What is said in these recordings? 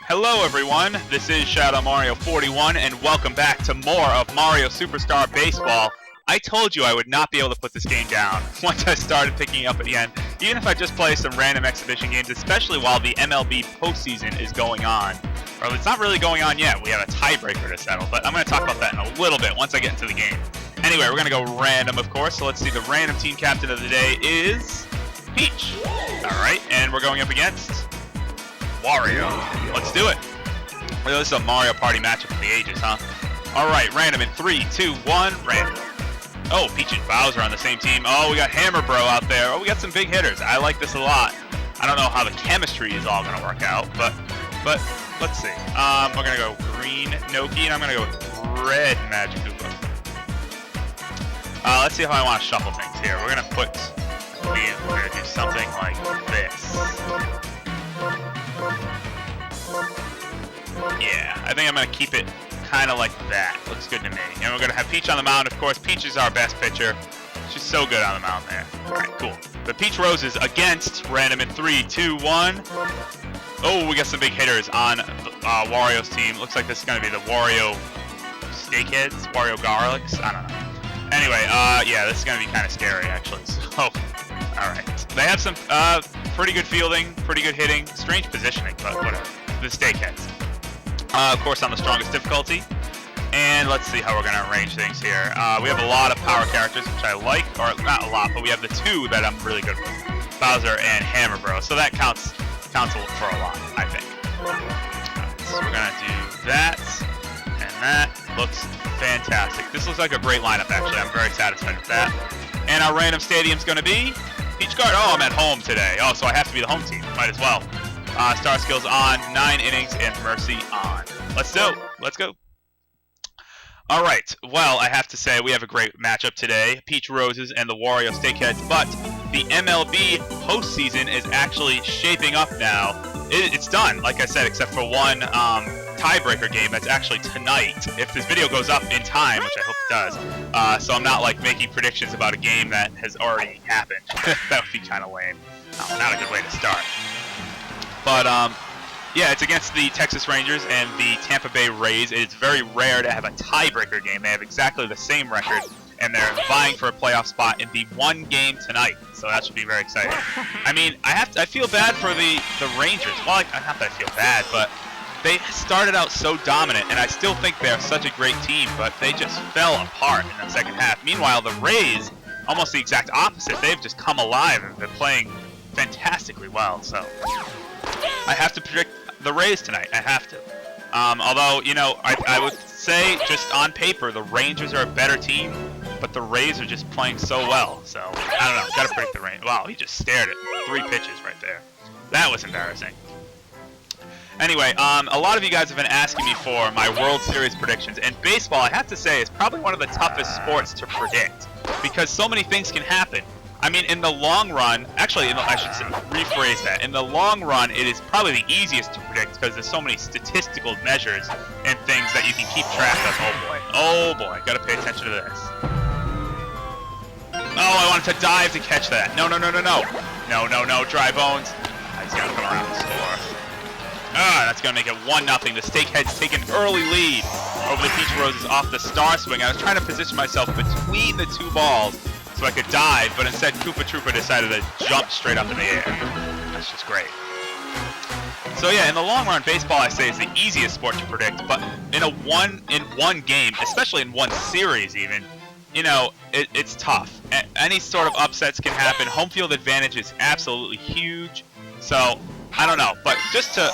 Hello everyone, this is ShadowMario41 and welcome back to more of Mario Superstar Baseball. I told you I would not be able to put this game down once I started picking up again, even if I just play some random exhibition games, especially while the MLB postseason is going on. Or it's not really going on yet, we have a tiebreaker to settle, but I'm going to talk about that in a little bit once I get into the game. Anyway, we're going to go random, of course, so let's see, the random team captain of the day is Peach. Alright, and we're going up against Wario. Let's do it. Well, this is a Mario Party matchup for the ages, huh? Alright, random in 3, 2, 1, random. Oh, Peach and Bowser on the same team. Oh, we got Hammer Bro out there. Oh, we got some big hitters. I like this a lot. I don't know how the chemistry is all going to work out, but let's see. We're going to go green Noki, and I'm going to go with red Magic Koopa. Let's see how I want to shuffle things here. We're going to put... We're going to do something like this. Yeah, I think I'm going to keep it kind of like that. Looks good to me. And we're going to have Peach on the mound, of course. Peach is our best pitcher. She's so good on the mound there. Alright, cool. The Peach Roses against random in 3, 2, 1. Oh, we got some big hitters on Wario's team. Looks like this is going to be the Wario Steakheads, Wario Garlics. I don't know. Anyway, yeah, this is going to be kind of scary, actually. So, alright. They have some pretty good fielding, pretty good hitting, strange positioning, but whatever. The Steakheads. Of course, on the strongest difficulty. And let's see how we're going to arrange things here. We have a lot of power characters, which I like. Or, not a lot, but we have the two that I'm really good with. Bowser and Hammer Bro. So that counts for a lot, I think. Right, so we're going to do that. And that looks fantastic. This looks like a great lineup, actually. I'm very satisfied with that. And our random stadium's going to be Peach Guard. Oh, I'm at home today. Oh, so I have to be the home team. Might as well. Star Skills on, 9 innings, and Mercy on. Let's go. Alright, well, I have to say we have a great matchup today. Peach Roses and the Wario Steakheads, but the MLB postseason is actually shaping up now. It's done, like I said, except for one tiebreaker game that's actually tonight. If this video goes up in time, which I hope it does, so I'm not like making predictions about a game that has already happened. That would be kind of lame. Not a good way to start. But, yeah, it's against the Texas Rangers and the Tampa Bay Rays. It is very rare to have a tiebreaker game. They have exactly the same record, and they're vying for a playoff spot in the one game tonight. So that should be very exciting. I mean, I feel bad for the Rangers. Well, not that I feel bad, but they started out so dominant, and I still think they're such a great team, but they just fell apart in the second half. Meanwhile, the Rays, almost the exact opposite. They've just come alive and been playing fantastically well, so... I have to predict the Rays tonight. I have to. Although, you know, I would say, just on paper, the Rangers are a better team, but the Rays are just playing so well. So, I don't know. Gotta predict the Rays. Wow, he just stared at 3 pitches right there. That was embarrassing. Anyway, a lot of you guys have been asking me for my World Series predictions, and baseball, I have to say, is probably one of the toughest sports to predict, because so many things can happen. I mean, in the long run, actually, I should rephrase that. In the long run, it is probably the easiest to predict because there's so many statistical measures and things that you can keep track of. Oh boy, gotta pay attention to this. Oh, I wanted to dive to catch that. No, dry bones. He's gotta come around and score. That's gonna make it 1-0. The Steakheads take an early lead over the Peach Roses off the Star Swing. I was trying to position myself between the two balls so I could dive, but instead Koopa Troopa decided to jump straight up in the air. That's just great. So yeah, in the long run, baseball, I say, is the easiest sport to predict, but in one game, especially in one series even, you know, it's tough. Any sort of upsets can happen. Home field advantage is absolutely huge. So, I don't know, but just to...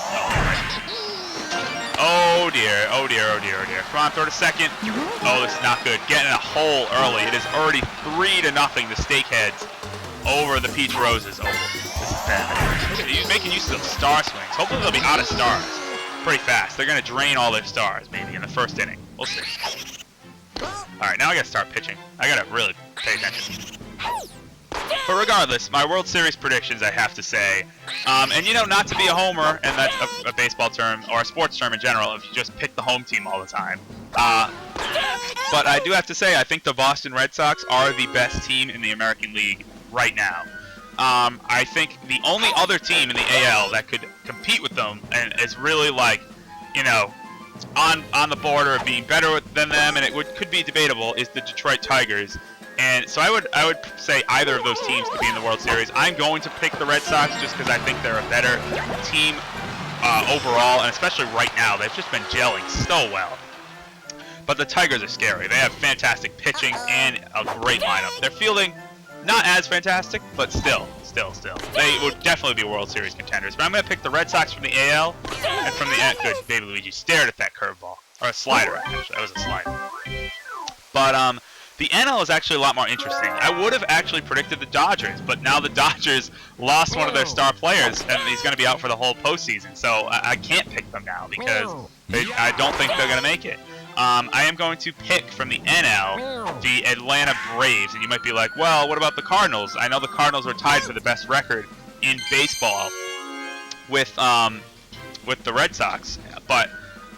Oh dear. Come on, throw to second. Oh, this is not good. Getting a hole early. It is already 3-0, the Steakheads over the Peach Roses. Oh, this is bad. He's making use of those star swings. Hopefully they'll be out of stars pretty fast. They're going to drain all their stars, maybe, in the first inning. We'll see. Alright, now I got to start pitching. I got to really pay attention. But regardless, my World Series predictions, I have to say, and you know, not to be a homer, and that's a baseball term, or a sports term in general, if you just pick the home team all the time. But I do have to say, I think the Boston Red Sox are the best team in the American League right now. I think the only other team in the AL that could compete with them and is really like, you know, on the border of being better than them, and it could be debatable, is the Detroit Tigers. And so I would say either of those teams could be in the World Series. I'm going to pick the Red Sox just because I think they're a better team overall, and especially right now. They've just been gelling so well. But the Tigers are scary. They have fantastic pitching and a great lineup. Their fielding, not as fantastic, but still. They would definitely be World Series contenders. But I'm going to pick the Red Sox from the AL, and from the good, Baby Luigi stared at that curveball. Or a slider, actually. That was a slider. But, the NL is actually a lot more interesting. I would have actually predicted the Dodgers, but now the Dodgers lost one of their star players, and he's going to be out for the whole postseason. So I can't pick them now because I don't think they're going to make it. I am going to pick from the NL the Atlanta Braves, and you might be like, well, what about the Cardinals? I know the Cardinals are tied for the best record in baseball with the Red Sox, but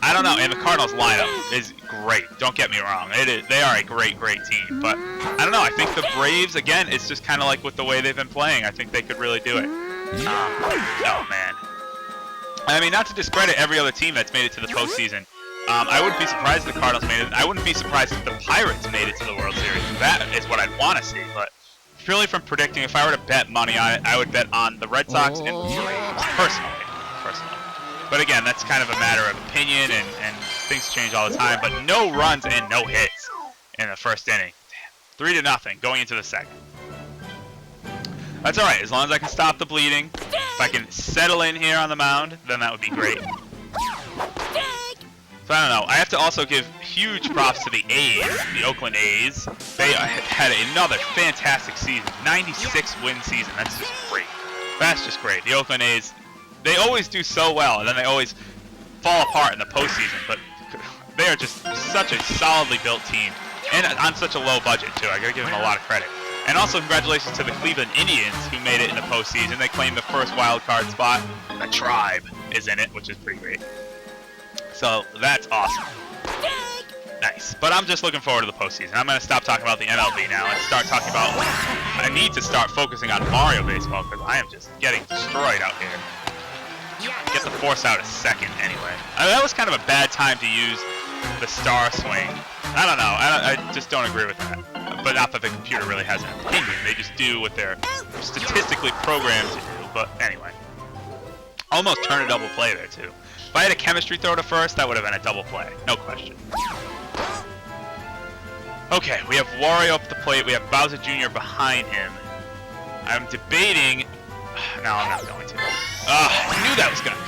I don't know. And the Cardinals lineup is great. Don't get me wrong. They are a great team, but I don't know. I think the Braves, again, it's just kind of like with the way they've been playing. I think they could really do it. Oh man. I mean, not to discredit every other team that's made it to the postseason. I wouldn't be surprised if the Cardinals made it. I wouldn't be surprised if the Pirates made it to the World Series. That is what I'd want to see. But purely from predicting, if I were to bet money on it, I would bet on the Red Sox and the Braves, personally. But again, that's kind of a matter of opinion, and things change all the time. But no runs and no hits in the first inning. Damn. 3-0 going into the second. That's all right, as long as I can stop the bleeding. If I can settle in here on the mound, then that would be great. So I don't know. I have to also give huge props to the A's, the Oakland A's. They had another fantastic season, 96-win season. That's just great. That's just great. The Oakland A's, they always do so well, and then they always fall apart in the postseason. But they are just such a solidly built team, and on such a low budget too. I gotta give them a lot of credit. And also congratulations to the Cleveland Indians, who made it in the postseason. They claimed the first wild card spot. The Tribe is in it, which is pretty great. So that's awesome. Nice. But I'm just looking forward to the postseason. I'm going to stop talking about the MLB now and start talking about... I need to start focusing on Mario baseball because I am just getting destroyed out here. Get the force out a second anyway. That was kind of a bad time to use the star swing. I don't know. I just don't agree with that. But not that the computer really has an opinion. They just do what they're statistically programmed to do. But anyway. Almost turned a double play there too. If I had a chemistry throw to first, that would have been a double play. No question. Okay, we have Wario up the plate. We have Bowser Jr. behind him. I'm debating... No, I'm not going to. I knew that was going to...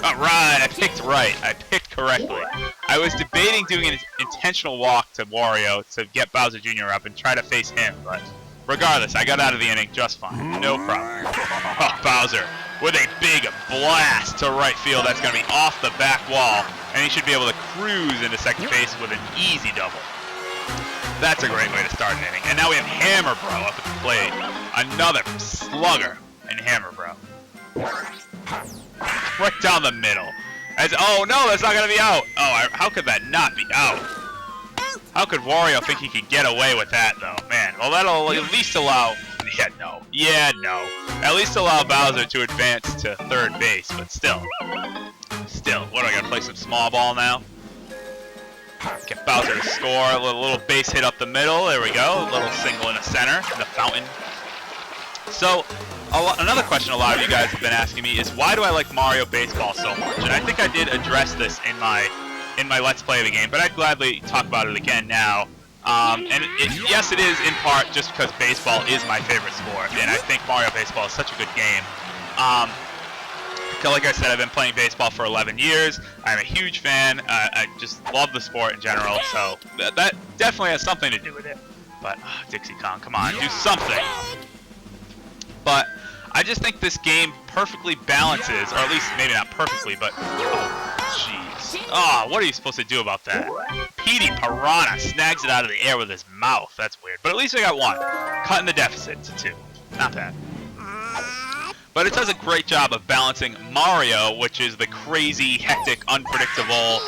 Alright, I picked right. I picked correctly. I was debating doing an intentional walk to Wario to get Bowser Jr. up and try to face him, but regardless, I got out of the inning just fine. No problem. Oh, Bowser with a big blast to right field. That's going to be off the back wall, and he should be able to cruise into second base with an easy double. That's a great way to start an inning. And now we have Hammer Bro up at the plate. Another slugger in Hammer Bro. Right down the middle. Oh no, that's not going to be out. Oh, how could that not be out? How could Wario think he could get away with that, though? Man, well, that'll at least allow... Yeah, no. At least allow Bowser to advance to third base, but still. What, do I gotta play some small ball now? Get Bowser to score. A little base hit up the middle. There we go. A little single in the center, in the fountain. So, another question a lot of you guys have been asking me is, why do I like Mario Baseball so much? And I think I did address this in my Let's Play of the game, but I'd gladly talk about it again now. Yes, it is in part just because baseball is my favorite sport, and I think Mario Baseball is such a good game. Like I said, I've been playing baseball for 11 years. I'm a huge fan. I just love the sport in general, so that definitely has something to do with it. But, Dixie Kong, come on, do something. But I just think this game perfectly balances, or at least maybe not perfectly, but... Jeez. Oh, what are you supposed to do about that? Petey Piranha snags it out of the air with his mouth. That's weird. But at least we got one. Cutting the deficit to 2. Not bad. But it does a great job of balancing Mario, which is the crazy, hectic, unpredictable,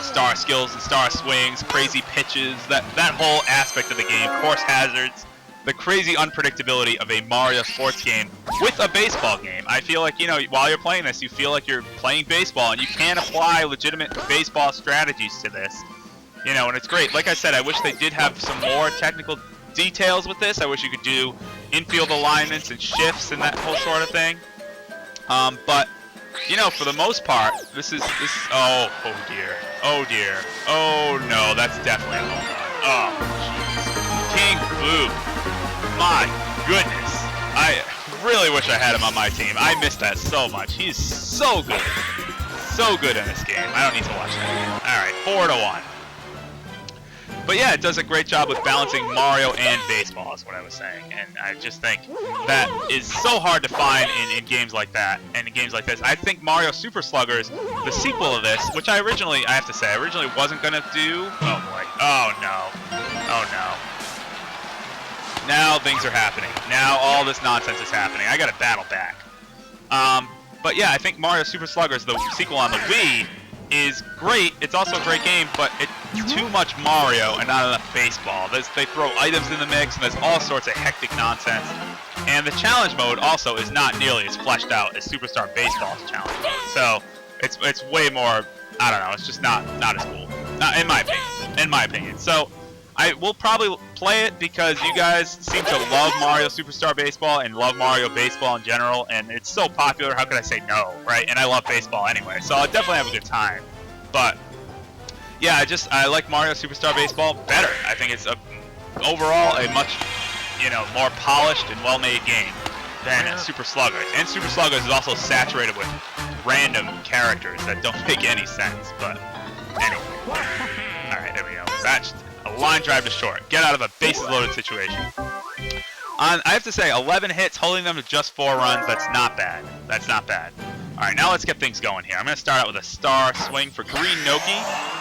star skills and star swings, crazy pitches, that whole aspect of the game, course hazards, the crazy unpredictability of a Mario sports game with a baseball game. I feel like, you know, while you're playing this, you feel like you're playing baseball, and you can apply legitimate baseball strategies to this. You know, and it's great. Like I said, I wish they did have some more technical details with this. I wish you could do infield alignments and shifts and that whole sort of thing. But you know, for the most part, this is oh dear, oh no, that's definitely a home run. Oh jeez, King Boo, my goodness, I really wish I had him on my team. I missed that so much. He's so good in this game. I don't need to watch that again. All right, 4-1. But yeah, it does a great job with balancing Mario and baseball, is what I was saying. And I just think that is so hard to find in games like that, and in games like this. I think Mario Super Sluggers, the sequel of this, which I have to say, I originally wasn't going to do. Oh boy. Oh no. Oh no. Now things are happening. Now all this nonsense is happening. I got to battle back. But yeah, I think Mario Super Sluggers, the sequel on the Wii, is great. It's also a great game, but it's too much Mario and not enough baseball. They throw items in the mix, and there's all sorts of hectic nonsense. And the challenge mode also is not nearly as fleshed out as Superstar Baseball's challenge mode. So it's way more, I don't know, it's just not as cool. Not in my opinion. In my opinion. So I will probably play it because you guys seem to love Mario Superstar Baseball and love Mario Baseball in general, and it's so popular, how could I say no, right? And I love baseball anyway, so I'll definitely have a good time. But yeah, I like Mario Superstar Baseball better. I think it's overall a much, you know, more polished and well-made game than Super Sluggers. And Super Sluggers is also saturated with random characters that don't make any sense, but anyway. Alright, there we go. That's a line drive to short. Get out of a bases loaded situation. I have to say, 11 hits, holding them to just 4 runs, that's not bad. That's not bad. Alright, now let's get things going here. I'm going to start out with a star swing for Green Noki.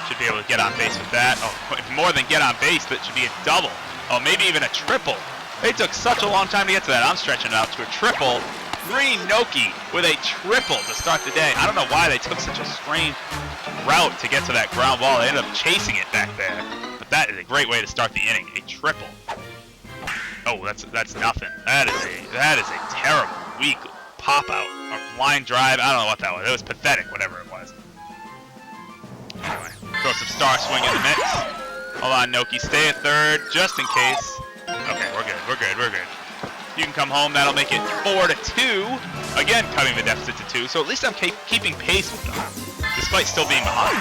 Should be able to get on base with that. Oh, more than get on base, that should be a double. Oh, maybe even a triple. It took such a long time to get to that. I'm stretching it out to a triple. Green Noki with a triple to start the day. I don't know why they took such a strange route to get to that ground ball. They ended up chasing it back there. But that is a great way to start the inning. A triple. Oh, that's nothing. That is a terrible, weak pop out or line drive. I don't know what that was. It was pathetic, whatever it was. Anyway, throw some star swing in the mix. Hold on, Noki. Stay at third, just in case. Okay, we're good. We're good. We're good. You can come home. That'll make it 4-2. Again, cutting the deficit to 2. So at least I'm keeping pace with them, despite still being behind.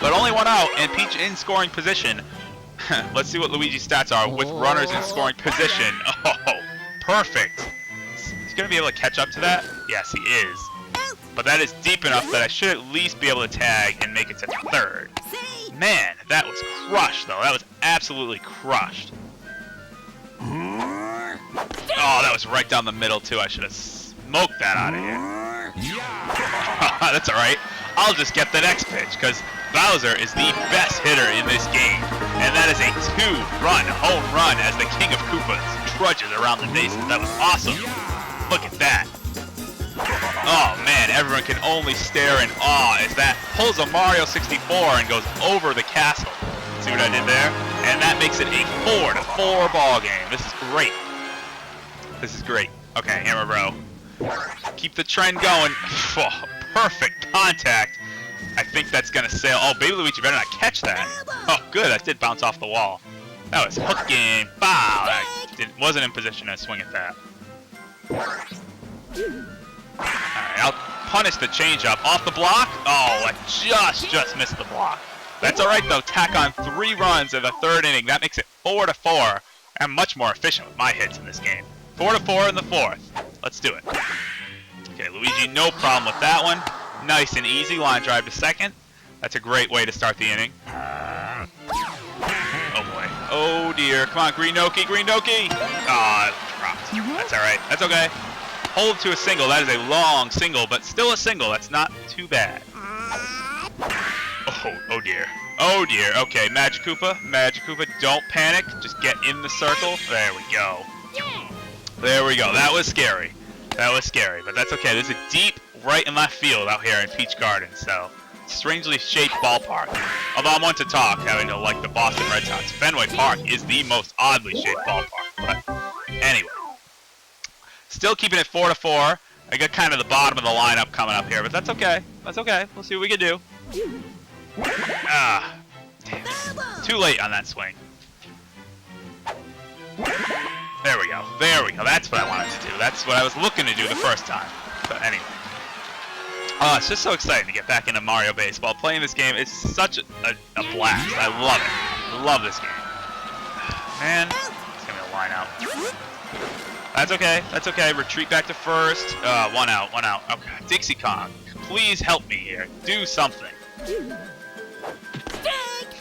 But only 1 out, and Peach in scoring position. Let's see what Luigi's stats are with runners in scoring position. Oh, perfect. He's going to be able to catch up to that? Yes, he is. But that is deep enough that I should at least be able to tag and make it to third. Man, that was crushed, though. That was absolutely crushed. Oh, that was right down the middle, too. I should have smoked that out of here. That's all right. I'll just get the next pitch, because Bowser is the best hitter in this game. And that is a 2-run home run as the King of Koopas trudges around the bases. That was awesome. Look at that. Oh, man, everyone can only stare in awe as that pulls a Mario 64 and goes over the castle. See what I did there? And that makes it a 4-4 ball game. This is great. This is great. Okay, Hammer Bro. Keep the trend going. Oh, perfect contact. I think that's going to sail. Oh, Baby Luigi better not catch that. Oh, good. That did bounce off the wall. That was hooking. Bow. I wasn't in position to swing at that. Alright, I'll punish the changeup. Off the block. Oh, I just missed the block. That's alright, though. Tack on 3 runs in the 3rd inning. That makes it 4-4. I'm much more efficient with my hits in this game. 4-4 in the 4th. Let's do it. Okay, Luigi, no problem with that one. Nice and easy. Line drive to second. That's a great way to start the inning. Oh, boy. Oh, dear. Come on, Green Noki. Green Noki. Ah, dropped. That's alright. That's okay. Hold to a single. That is a long single, but still a single. That's not too bad. Oh dear. Oh dear. Okay, Magic Koopa, don't panic. Just get in the circle. There we go. There we go. That was scary. That was scary, but that's okay. There's a deep right and left field out here in Peach Gardens, so strangely shaped ballpark. Although I'm one to talk, having to like the Boston Red Sox, Fenway Park is the most oddly shaped ballpark. But anyway, still keeping it 4-4. I got kind of the bottom of the lineup coming up here, but that's okay. That's okay. We'll see what we can do. Ah, damn it. Too late on that swing. There we go. There we go. That's what I wanted to do. That's what I was looking to do the first time. But anyway. Oh, it's just so exciting to get back into Mario Baseball. Playing this game is such a blast. I love it. I love this game. Man, it's going to be a line out. That's okay. That's okay. Retreat back to first. 1 out. 1 out. Okay. Dixie Kong, please help me here. Do something.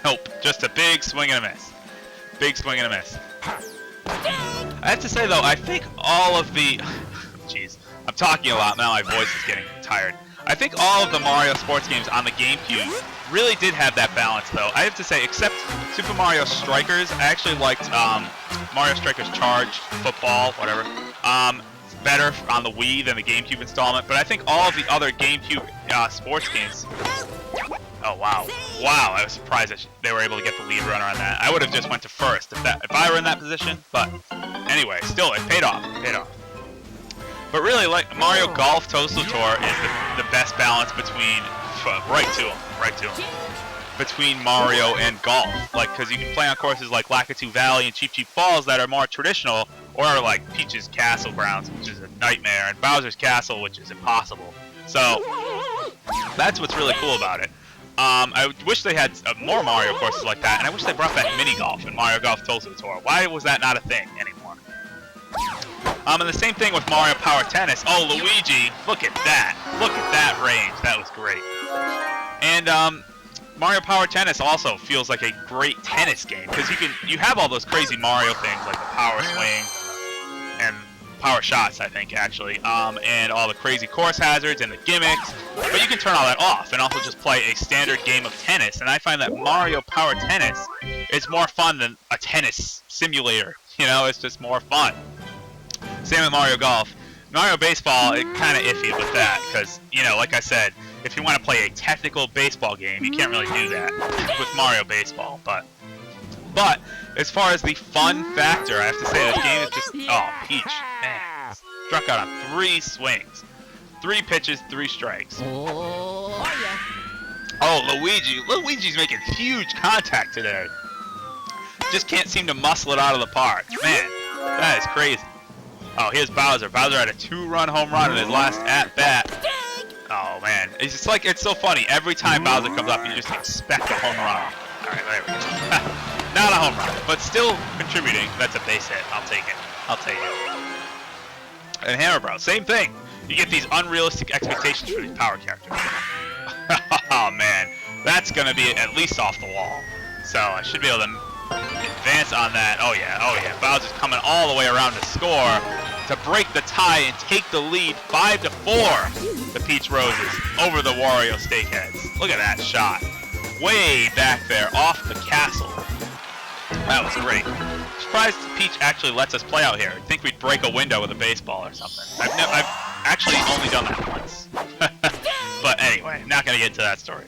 Nope. Just a big swing and a miss. Big swing and a miss. I have to say, though, I think all of the... Jeez. I'm talking a lot now. My voice is getting tired. I think all of the Mario sports games on the GameCube really did have that balance, though. I have to say, except Super Mario Strikers, I actually liked Mario Strikers Charge, Football, whatever. Better on the Wii than the GameCube installment, but I think all of the other GameCube sports games... Oh, wow. Wow, I was surprised that they were able to get the lead runner on that. I would have just went to first if I were in that position, but anyway, still, it paid off. It paid off. But really, like Mario Golf Toadstool Tour is the best balance between between Mario and golf. Like, because you can play on courses like Lakitu Valley and Cheep Cheep Falls that are more traditional, or like Peach's Castle Grounds, which is a nightmare, and Bowser's Castle, which is impossible. So that's what's really cool about it. I wish they had more Mario courses like that, and I wish they brought back mini golf in Mario Golf Toadstool Tour. Why was that not a thing anymore? And the same thing with Mario Power Tennis. Oh, Luigi, look at that. Look at that range. That was great. And Mario Power Tennis also feels like a great tennis game, because you have all those crazy Mario things like the power swing and power shots, I think, actually, and all the crazy course hazards and the gimmicks, but you can turn all that off and also just play a standard game of tennis. And I find that Mario Power Tennis is more fun than a tennis simulator. You know, it's just more fun. Same with Mario Golf. Mario Baseball, it's kind of iffy with that, because, you know, like I said, if you want to play a technical baseball game, you can't really do that with Mario Baseball. But as far as the fun factor, I have to say this game is just... Oh, Peach. Man. Struck out on 3 swings. 3 pitches, 3 strikes. Oh, Luigi. Luigi's making huge contact today. Just can't seem to muscle it out of the park. Man, that is crazy. Oh, here's Bowser. Bowser had a 2-run home run in his last at-bat. Oh, man. It's just like, it's so funny. Every time Bowser comes up, you just expect a home run. Alright, there we go. Not a home run, but still contributing. That's a base hit. I'll take it. I'll take it. And Hammer Bros, same thing. You get these unrealistic expectations for these power characters. Oh, man. That's going to be at least off the wall. So I should be able to advance on that. Oh, yeah. Oh, yeah. Bowser's coming all the way around to score to break the tie and take the lead 5-4. The Peach Roses over the Wario Steakheads. Look at that shot. Way back there off the castle. That was great. Surprised Peach actually lets us play out here. I'd think we'd break a window with a baseball or something. I've actually only done that once. But anyway, not going to get into that story.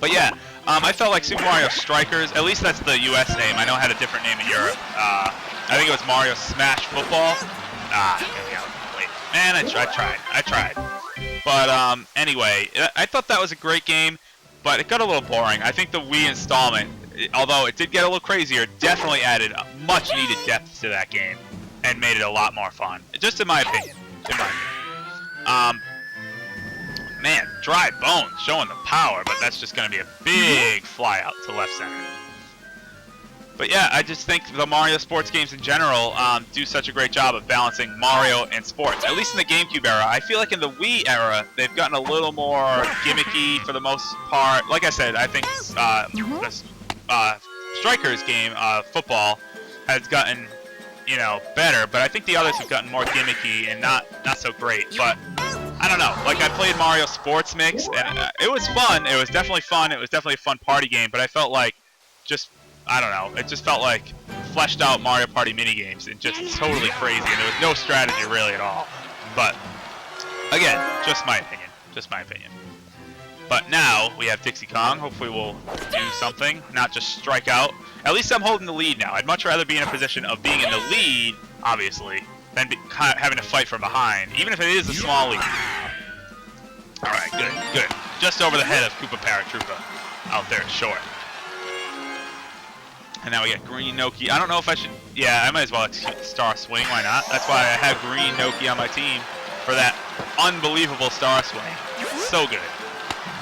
But yeah, I felt like Super Mario Strikers, at least that's the US name. I know it had a different name in Europe. I think it was Mario Smash Football. Here we go. Wait. Man, I tried. But anyway, I thought that was a great game, but it got a little boring. I think the Wii installment, although it did get a little crazier, definitely added much needed depth to that game and made it a lot more fun. Just in my opinion. Man, Dry Bones showing the power, but that's just going to be a big fly out to left center. But yeah, I just think the Mario sports games in general do such a great job of balancing Mario and sports. At least in the GameCube era. I feel like in the Wii era, they've gotten a little more gimmicky for the most part. Like I said, I think the Strikers game, football, has gotten, you know, better. But I think the others have gotten more gimmicky and not so great. But I don't know. Like, I played Mario Sports Mix, and it was fun. It was definitely fun. It was definitely a fun party game. But I felt like I don't know. It just felt like fleshed out Mario Party minigames and just totally crazy, and there was no strategy really at all. But again, just my opinion. Just my opinion. But now we have Dixie Kong. Hopefully we'll do something, not just strike out. At least I'm holding the lead now. I'd much rather be in a position of being in the lead, obviously, than having to fight from behind, even if it is a small lead. All right, good, good. Just over the head of Koopa Paratroopa out there short. And now we got Green Noki. I don't know if I should... Yeah, I might as well Star Swing. Why not? That's why I have Green Noki on my team for that unbelievable Star Swing. So good.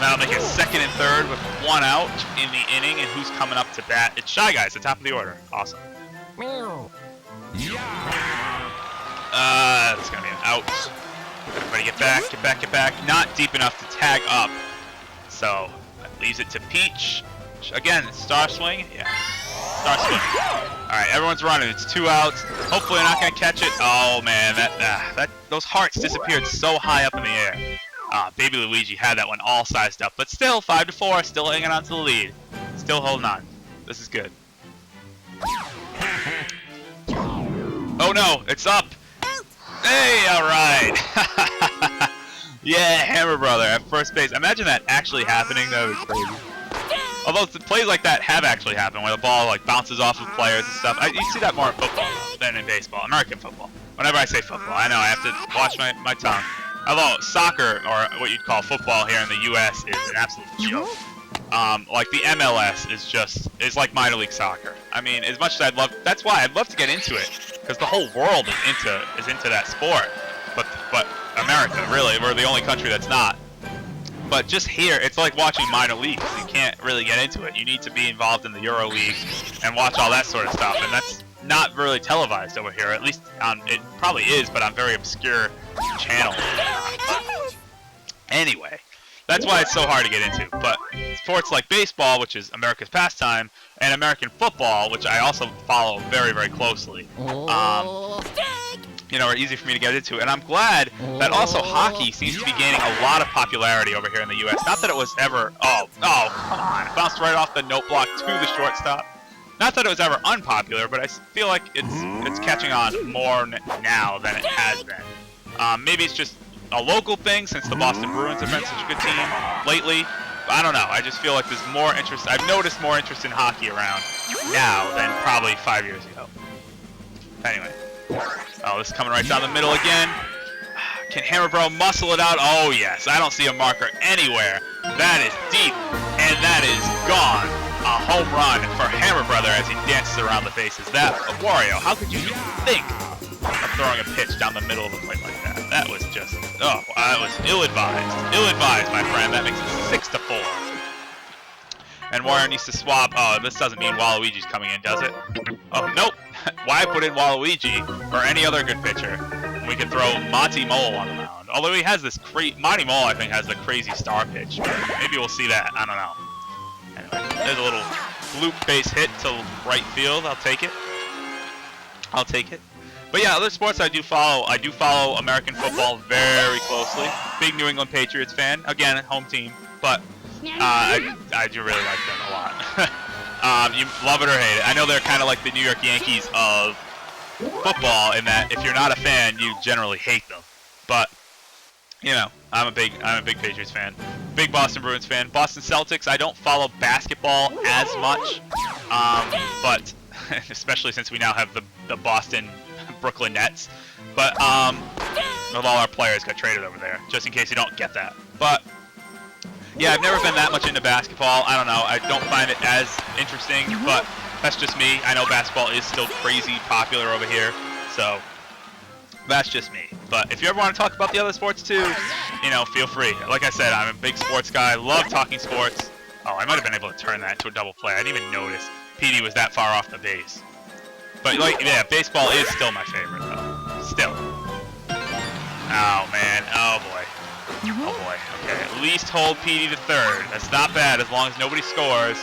Now I'll make it second and third with 1 out in the inning. And who's coming up to bat? It's Shy Guys, the top of the order. Awesome. That's going to be an out. Everybody get back, get back, get back. Not deep enough to tag up. So that leaves it to Peach. Again, Star Swing. Yeah. Star Swing. Alright, everyone's running. It's 2 outs. Hopefully they're not going to catch it. Oh, man. Those hearts disappeared so high up in the air. Baby Luigi had that one all sized up. But still, 5-4. Still hanging on to the lead. Still holding on. This is good. Oh, no. It's up. Hey, alright. Yeah, Hammer Brother at first base. Imagine that actually happening. That would be crazy. Although plays like that have actually happened, where the ball like bounces off of players and stuff. You see that more in football than in baseball, American football. Whenever I say football, I know I have to watch my tongue. Although soccer, or what you'd call football here in the U.S., is an absolute joke. Like the MLS is like minor league soccer. I mean, as much as that's why I'd love to get into it, because the whole world is into that sport. But America, really, we're the only country that's not. But just here, it's like watching minor leagues. You can't really get into it. You need to be involved in the Euro League and watch all that sort of stuff. And that's not really televised over here. At least it probably is, but on very obscure channels. Anyway, that's why it's so hard to get into. But sports like baseball, which is America's pastime, and American football, which I also follow very, very closely, are easy for me to get into. And I'm glad that also hockey seems to be gaining a lot of popularity over here in the U.S. Not that it was ever... Oh, come on. It bounced right off the note block to the shortstop. Not that it was ever unpopular, but I feel like it's catching on more now than it has been. Maybe it's just a local thing since the Boston Bruins have been such a good team lately. I don't know. I just feel like there's more interest. I've noticed more interest in hockey around now than probably 5 years ago. Anyway. Oh, this is coming right down the middle again. Can Hammer Bro muscle it out? Oh, yes. I don't see a marker anywhere. That is deep, and that is gone. A home run for Hammer Brother as he dances around the bases. That, Wario, how could you even think of throwing a pitch down the middle of the plate like that? That was just, that was ill-advised. Ill-advised, my friend. That makes it 6-4. And Wario needs to swap. Oh, this doesn't mean Waluigi's coming in, does it? Oh, nope. Why put in Waluigi or any other good pitcher? We could throw Monty Mole on the mound. Although he has this Monty Mole, I think, has the crazy star pitch. Maybe we'll see that. I don't know. Anyway, there's a little loop base hit to right field. I'll take it. I'll take it. But yeah, other sports I do follow. I do follow American football very closely. Big New England Patriots fan. Again, home team. But I do really like them a lot. You love it or hate it. I know they're kind of like the New York Yankees of football in that if you're not a fan, you generally hate them. But I'm a big Patriots fan. Big Boston Bruins fan. Boston Celtics. I don't follow basketball as much, but especially since we now have the Boston Brooklyn Nets. But all our players got traded over there, just in case you don't get that. But yeah, I've never been that much into basketball. I don't know. I don't find it as interesting, but that's just me. I know basketball is still crazy popular over here, so that's just me. But if you ever want to talk about the other sports too, feel free. Like I said, I'm a big sports guy. Love talking sports. Oh, I might have been able to turn that into a double play. I didn't even notice PD was that far off the base. But yeah, baseball is still my favorite though. Still. Oh man. Oh boy. Oh boy, okay, at least hold PD to third. That's not bad as long as nobody scores.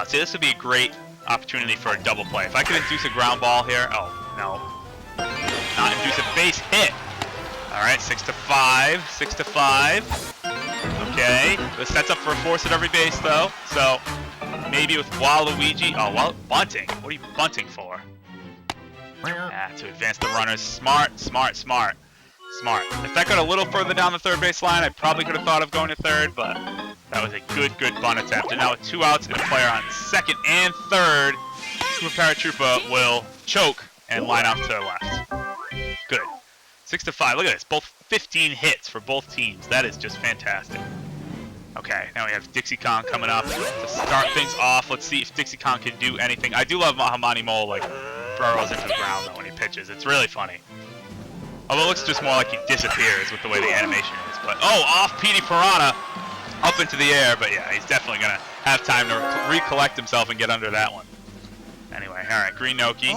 See, this would be a great opportunity for a double play. If I could induce a ground ball here. Oh, no. Not induce a base hit. Alright, 6-5. 6-5. Okay, this sets up for a force at every base, though. So, maybe with Waluigi. Oh, bunting. What are you bunting for? Yeah, to advance the runners. Smart, smart, smart. Smart. If that got a little further down the third base line, I probably could have thought of going to third, but that was a good bunt attempt. And now with 2 outs and a player on second and third, Super Paratroopa will choke and line off to the left. Good. 6-5. Look at this. Both 15 hits for both teams. That is just fantastic. Okay, now we have Dixie Kong coming up to start things off. Let's see if Dixie Kong can do anything. I do love how Monty Mole like burrows into the ground though when he pitches. It's really funny. Although it looks just more like he disappears with the way the animation is. But oh, off Petey Piranha up into the air. But yeah, he's definitely gonna have time to recollect himself and get under that one. Anyway, all right, Green Noki.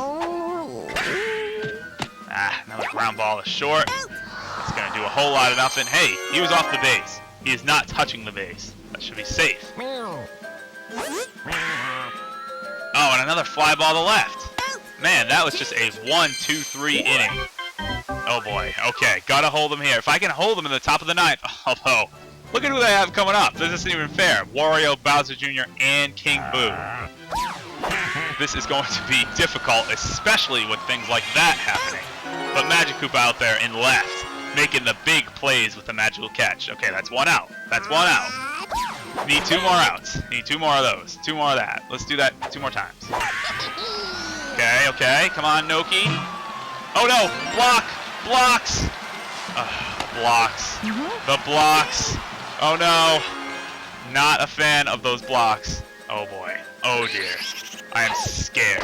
Another ground ball to short. It's gonna do a whole lot of nothing. Hey, he was off the base. He is not touching the base. That should be safe. Oh, and another fly ball to left. Man, that was just a 1-2-3 inning. Oh boy. Okay, gotta hold him here. If I can hold him in the top of the ninth. Although, look at who they have coming up. This isn't even fair. Wario, Bowser Jr., and King Boo. This is going to be difficult, especially with things like that happening. But Magic Koopa out there in left, making the big plays with the magical catch. Okay, that's 1 out. That's 1 out. Need 2 more outs. Need 2 more of those. 2 more of that. Let's do that 2 more times. Okay. Come on, Noki. Oh no! Block! Blocks! Blocks. The blocks. Oh no. Not a fan of those blocks. Oh boy. Oh dear. I am scared.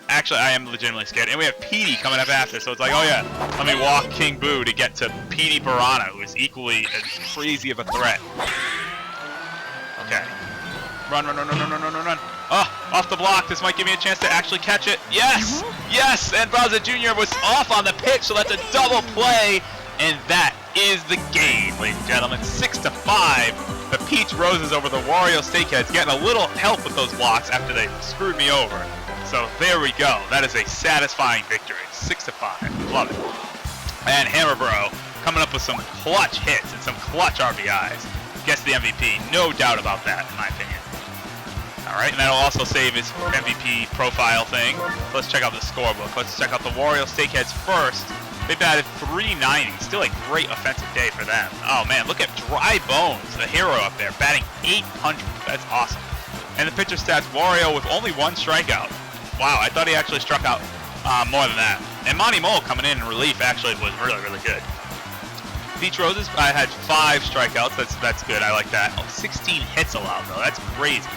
Actually, I am legitimately scared. And we have Petey coming up after, so it's like, oh yeah, let me walk King Boo to get to Petey Piranha, who is equally as crazy of a threat. Okay. Run. Oh, off the block. This might give me a chance to actually catch it. Yes! Yes! And Bowser Jr. was off on the pitch, so that's a double play. And that is the game, ladies and gentlemen. 6-5. The Peach Roses over the Wario Steakheads, getting a little help with those blocks after they screwed me over. So there we go. That is a satisfying victory. 6-5. Love it. And Hammer Bro coming up with some clutch hits and some clutch RBIs. Gets the MVP. No doubt about that, in my opinion. Alright, and that'll also save his MVP profile thing. Let's check out the scorebook. Let's check out the Wario Steakheads first. They batted .390. Still a great offensive day for them. Oh man, look at Dry Bones, the hero up there, batting .800. That's awesome. And the pitcher stats, Wario with only 1 strikeout. Wow, I thought he actually struck out more than that. And Monty Mole coming in relief actually was really good. Peach Roses, I had 5 strikeouts. That's good. I like that. Oh, 16 hits allowed though. That's crazy.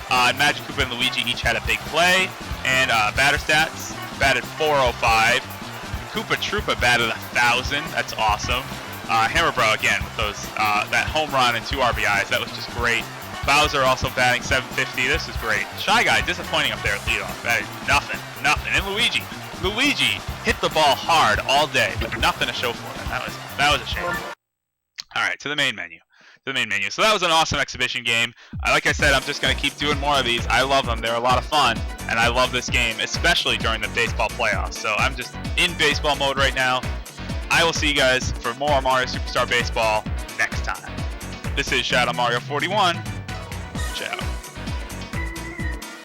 Magic Koopa and Luigi each had a big play. And batter stats, batted .405. Koopa Troopa batted 1,000. That's awesome. Hammer Bro again with those that home run and 2 RBIs. That was just great. Bowser also batting .750. This is great. Shy Guy disappointing up there at leadoff. That is nothing. And Luigi hit the ball hard all day, but nothing to show for it. That was a shame. All right, to the main menu. So that was an awesome exhibition game. Like I said, I'm just going to keep doing more of these. I love them. They're a lot of fun, and I love this game, especially during the baseball playoffs. So I'm just in baseball mode right now. I will see you guys for more Mario Superstar Baseball next time. This is Shadow Mario 41. Ciao.